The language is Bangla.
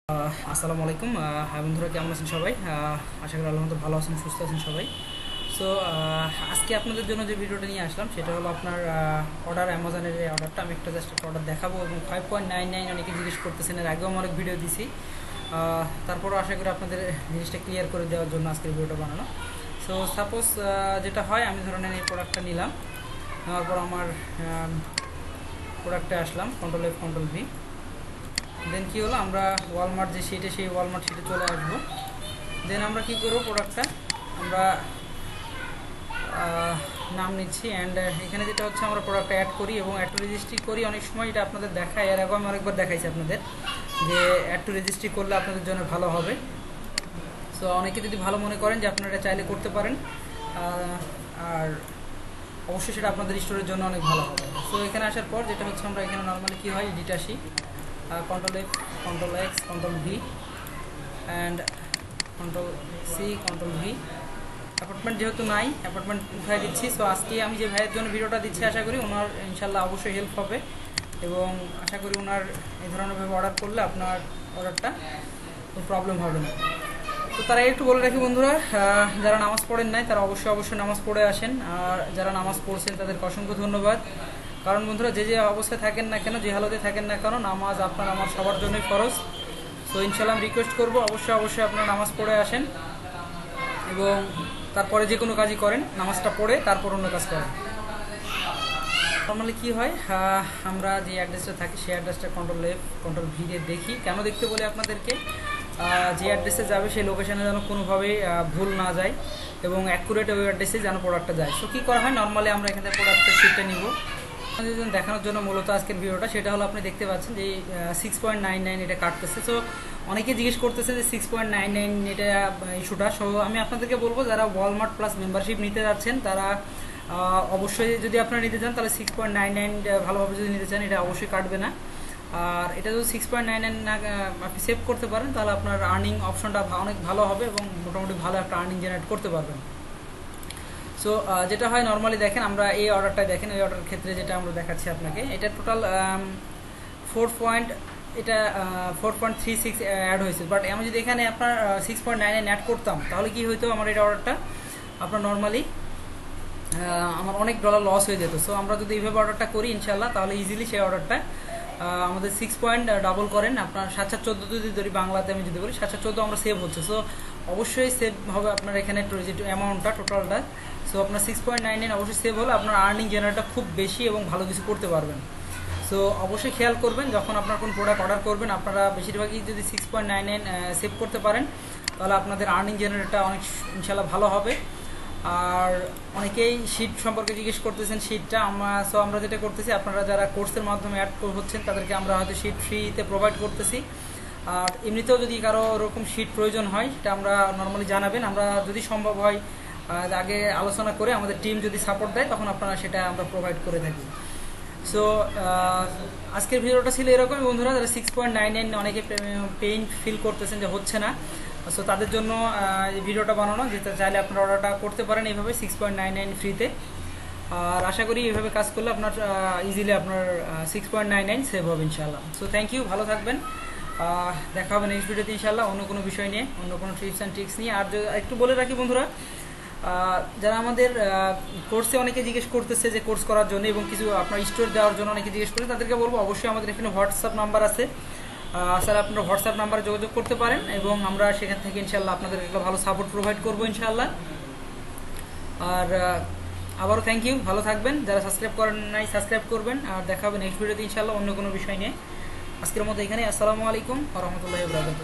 আসসালামু আলাইকুম। হ্যাঁ বন্ধুরা, কেমন আছেন সবাই? আশা করি আল্লাহর মতো ভালো আছেন, সুস্থ আছেন সবাই। সো আজকে আপনাদের জন্য যে ভিডিওটা নিয়ে আসলাম সেটা হলো আপনার অর্ডার, অ্যামাজনের এই অর্ডারটা। আমি জাস্ট একটা অর্ডার দেখাবো এবং 5.99 অনেকে জিজ্ঞেস করতেছেন, এর আগেও আমি অনেক ভিডিও দিছি। তারপরও আশা করি আপনাদের জিনিসটা ক্লিয়ার করে দেওয়ার জন্য আজকের ভিডিওটা বানানো। সো সাপোজ যেটা হয়, আমি ধরেন এই প্রোডাক্টটা নিলাম, নেওয়ার পর আমার প্রোডাক্টে আসলাম, কন্ট্রোল এফ কন্ট্রোল ভি। দেন কী হলো, আমরা ওয়ালমার্ট যে শিটে, সেই ওয়ালমার্ট শিটে চলে আসবো। দেন আমরা কী করবো, প্রোডাক্টটা আমরা নাম নিচ্ছি অ্যান্ড এখানে যেটা হচ্ছে আমরা প্রোডাক্টটা অ্যাড করি এবং অ্যাড টু রেজিস্ট্রি করি। অনেক সময় এটা আপনাদের দেখায়, এর আগে আমি অনেকবার দেখাইছি আপনাদের যে অ্যাড টু রেজিস্ট্রি করলে আপনাদের জন্য ভালো হবে। সো অনেকে যদি ভালো মনে করেন যে আপনারা এটা চাইলে করতে পারেন, আর অবশ্যই সেটা আপনাদের স্টোরের জন্য অনেক ভালো হবে। সো এখানে আসার পর যেটা হচ্ছে, আমরা এখানে নর্মালি কী হয়, এডিট আসি, control F, control X, control V and control C, control V. Apartment যেহেতু নাই, অ্যাপার্টমেন্ট উঠাই দিচ্ছি। সো আজকে আমি যে ভাইয়ের জন্য ভিডিওটা দিচ্ছি, আশা করি ওনার ইনশাল্লাহ অবশ্যই হেল্প হবে এবং আশা করি ওনার এই ধরনেরভাবে অর্ডার করলে আপনার অর্ডারটা কোনো প্রবলেম হবে না। তো তারা একটু বলে রাখি বন্ধুরা, যারা নামাজ পড়েন নাই তারা অবশ্যই নামাজ পড়ে আসেন, আর যারা নামাজ পড়ছেন তাদেরকে অসংখ্য ধন্যবাদ। কারণ বন্ধুরা, যে অবস্থায় থাকেন না কেন, যে হালতে থাকেন না কেন, নামাজ আপনার আমার সবার জন্যই ফরজ। সো ইনশাল্লাহ আমি রিকোয়েস্ট করবো, অবশ্যই আপনারা নামাজ পড়ে আসেন এবং তারপরে যে কোনো কাজই করেন, নামাজটা পড়ে তারপর অন্য কাজ করেন। নর্মালি কী হয়, আমরা যে অ্যাড্রেসটা থাকি সেই অ্যাড্রেসটা কন্ট্রোল এফ, কন্ট্রোল ভি দিয়ে দেখি। কেন দেখতে বলি আপনাদেরকে, যে অ্যাড্রেসে যাবে সেই লোকেশানে যেন কোনোভাবেই ভুল না যায় এবং অ্যাকুরেট ওই অ্যাড্রেসে যেন প্রোডাক্টটা যায়। সো কী করা হয়, নর্মালি আমরা এখানে প্রোডাক্টের শিটটা নিব দেখানোর জন্য মূলত আজকের ভিডিওটা। সেটা হলো, আপনি দেখতে পাচ্ছেন যে 6.99 এটা কাটতেছে। সো অনেকে জিজ্ঞেস করতেছে যে 6.99 এটা ইস্যুটা। সো আমি আপনাদেরকে বলবো, যারা ওয়ালমার্ট প্লাস মেম্বারশিপ নিতে যাচ্ছেন তারা অবশ্যই, যদি আপনারা নিতে চান তাহলে 6.99 ভালোভাবে যদি নিতে চান, এটা অবশ্যই কাটবে না। আর এটা যদি 6.99 না আপনি সেভ করতে পারেন, তাহলে আপনার আর্নিং অপশনটা অনেক ভালো হবে এবং মোটামুটি ভালো একটা আর্নিং জেনারেট করতে পারবেন। সো যেটা হয়, নর্মালি দেখেন, আমরা এই অর্ডারটাই দেখেন, এই অর্ডারের ক্ষেত্রে যেটা আমরা দেখাচ্ছি আপনাকে, এটা টোটাল 4.36 অ্যাড হয়েছে। বাট আমি যদি এখানে আপনার 6.99 অ্যাড করতাম, তাহলে কি হইতো, আমার এই অর্ডারটা আপনার নর্মালি আমার অনেক ডলার লস হয়ে যেত। সো আমরা যদি এইভাবে অর্ডারটা করি ইনশাল্লাহ, তাহলে ইজিলি সেই অর্ডারটা আমাদের 6 পয়েন্ট ডাবল করেন, আপনার 714 যদি ধরি, বাংলাতে আমি যদি বলি 714 আমরা সেভ হচ্ছে। সো অবশ্যই সেভ হবে আপনার এখানে অ্যামাউন্টটা টোটালটা। সো আপনার 6.99 অবশ্যই সেভ হলে আপনার আর্নিং জেনারেটটা খুব বেশি এবং ভালো কিছু করতে পারবেন। সো অবশ্যই খেয়াল করবেন, যখন আপনার কোন প্রোডাক্ট অর্ডার করবেন, আপনারা বেশিরভাগই যদি 6.99 সেভ করতে পারেন, তাহলে আপনাদের আর্নিং জেনারেটটা অনেক ইনশাল্লাহ ভালো হবে। আর অনেকেই শিট সম্পর্কে জিজ্ঞেস করতেছেন, শিটটা আমরা যেটা করতেছি, আপনারা যারা কোর্সের মাধ্যমে অ্যাড হচ্ছেন তাদেরকে আমরা হয়তো শিট ফ্রিতে প্রোভাইড করতেছি। আর এমনিতেও যদি কারো ওরকম শিট প্রয়োজন হয়, সেটা আমরা নর্মালি জানাবেন, আমরা যদি সম্ভব হয় আগে আলোচনা করে আমাদের টিম যদি সাপোর্ট দেয়, তখন আপনারা সেটা আমরা প্রোভাইড করে থাকি। সো আজকের ভিডিওটা ছিল এরকমই বন্ধুরা, যারা 6.99 অনেকে পেইন ফিল করতেছেন যে হচ্ছে না, সো তাদের জন্য এই ভিডিওটা বানানো, যেটা চাইলে আপনারা অর্ডারটা করতে পারেন এইভাবে 6.99 ফ্রিতে। আর আশা করি এইভাবে কাজ করলে আপনার ইজিলি আপনার 6.99 সেভ হবে ইনশাল্লাহ। সো থ্যাংক ইউ, ভালো থাকবেন, দেখা হবে নেক্সট ভিডিওতে ইনশাল্লাহ অন্য কোনো বিষয় নিয়ে, অন্য কোনো টিপস অ্যান্ড ট্রিক্স নিয়ে। আর একটু বলে রাখি বন্ধুরা, যারা আমাদের কোর্সে অনেকে জিজ্ঞেস করতেছে যে কোর্স করার জন্য এবং কিছু আপনার স্টোর দেওয়ার জন্য অনেকে জিজ্ঞেস করে, তাদেরকে বলবো অবশ্যই আমাদের এখানে হোয়াটসঅ্যাপ নাম্বার আছে। স্যার, আপনারা হোয়াটসঅ্যাপ নাম্বারে যোগাযোগ করতে পারেন এবং আমরা সেখান থেকে ইনশাল্লাহ আপনাদের একটা ভালো সাপোর্ট প্রোভাইড করবো ইনশাল্লাহ। আর আবারও থ্যাংক ইউ, ভালো থাকবেন। যারা সাবস্ক্রাইব করেন নাই সাবস্ক্রাইব করবেন, আর দেখা হবে নেক্সট ভিডিওতে ইনশাল্লাহ অন্য কোনো বিষয় নিয়ে। আজকের মতো এখানে। আসসালামু আলাইকুম ওয়া রাহমাতুল্লাহি ওয়া বারাকাতুহু।